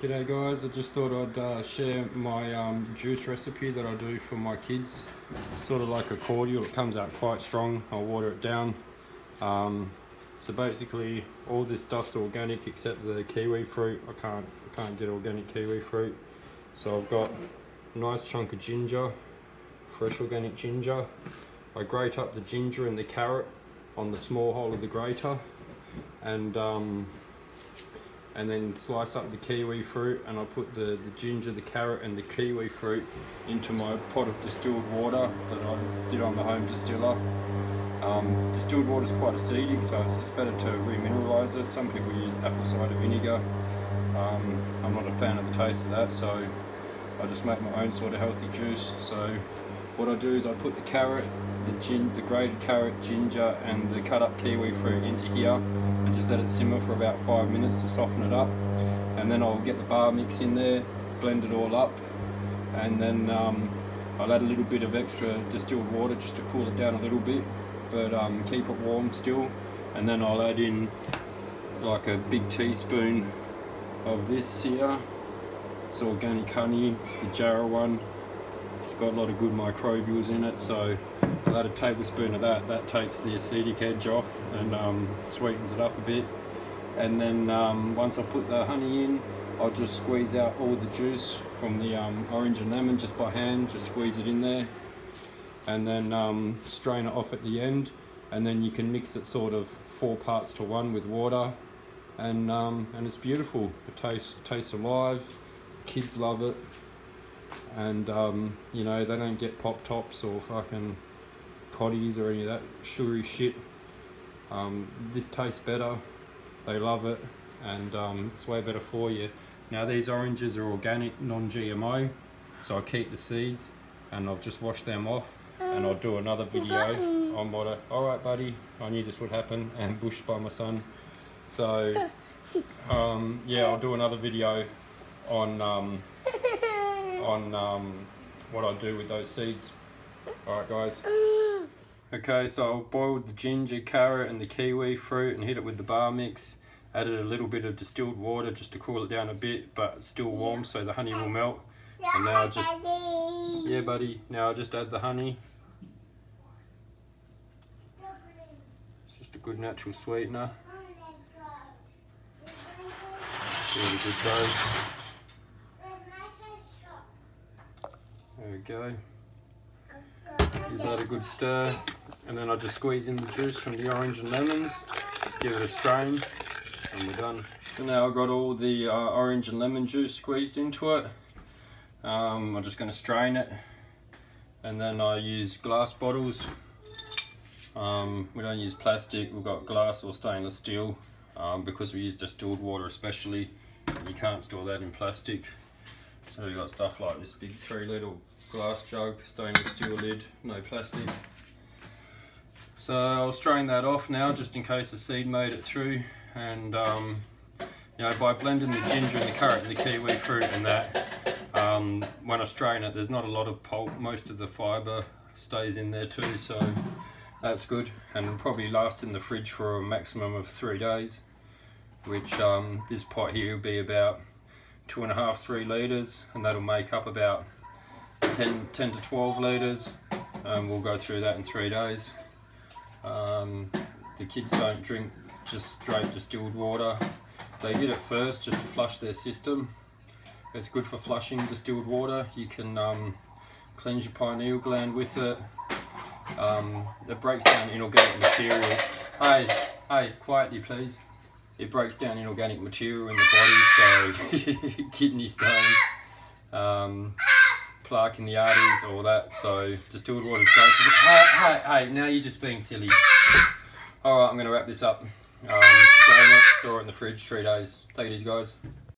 G'day guys, I just thought I'd share my juice recipe that I do for my kids. It's sort of like a cordial, it comes out quite strong. I'll water it down. So basically all this stuff's organic except the kiwi fruit. I can't get organic kiwi fruit. So I've got a nice chunk of ginger, fresh organic ginger. I grate up the ginger and the carrot on the small hole of the grater, and then slice up the kiwi fruit, and I put the ginger, the carrot and the kiwi fruit into my pot of distilled water that I did on the home distiller. Distilled water is quite acidic, so it's better to remineralise it. Some people use apple cider vinegar. I'm not a fan of the taste of that, so I just make my own sort of healthy juice. So what I do is I put the carrot, the grated carrot, ginger and the cut up kiwi fruit into here and just let it simmer for about 5 minutes to soften it up, and then I'll get the bar mix in there, blend it all up, and then I'll add a little bit of extra distilled water just to cool it down a little bit, but keep it warm still. And then I'll add in like a big teaspoon of this here. It's organic honey, it's the Jarrah one. It's got a lot of good microbials in it, so I'll add a tablespoon of that. That takes the acidic edge off and sweetens it up a bit. And then once I put the honey in, I'll just squeeze out all the juice from the orange and lemon just by hand, just squeeze it in there, and then strain it off at the end. And then you can mix it sort of 4 parts to 1 with water, and it's beautiful. It tastes alive. Kids love it. And you know, they don't get pop tops or fucking cotties or any of that sugary shit. This tastes better, they love it, and it's way better for you. Now these oranges are organic, non-GMO, so I keep the seeds and I've just washed them off, and I'll do another video on what alright buddy, I knew this would happen, ambushed by my son. So yeah, I'll do another video on what I do with those seeds. Alright guys. Okay, so I've boiled the ginger, carrot and the kiwi fruit and hit it with the bar mix. Added a little bit of distilled water just to cool it down a bit, but still warm so the honey will melt. And now yeah buddy, now I'll just add the honey. It's just a good natural sweetener. Really good dose. There we go. Give that a good stir, and then I just squeeze in the juice from the orange and lemons, give it a strain, and we're done. So now I've got all the orange and lemon juice squeezed into it. I'm just going to strain it, and then I use glass bottles. We don't use plastic, we've got glass or stainless steel, because we use distilled water especially. You can't store that in plastic. So we've got stuff like this big 3-litre glass jug, stainless steel lid, no plastic. So I'll strain that off now just in case the seed made it through, and you know, by blending the ginger and the carrot and the kiwi fruit and that, when I strain it there's not a lot of pulp, most of the fibre stays in there too, so that's good, and it'll probably last in the fridge for a maximum of 3 days, which this pot here will be about 2.5–3 litres, and that'll make up about 10 to 12 litres. We'll go through that in 3 days. The kids don't drink just straight distilled water. They get it first just to flush their system. It's good for flushing distilled water. You can cleanse your pineal gland with it. It breaks down inorganic material. Hey, quietly please. It breaks down inorganic material in the body, so kidney stones, plaque in the arteries, all that. So distilled water is great. Hey, now you're just being silly. Alright, I'm going to wrap this up. Strain it, store it in the fridge, 3 days. Take it easy guys.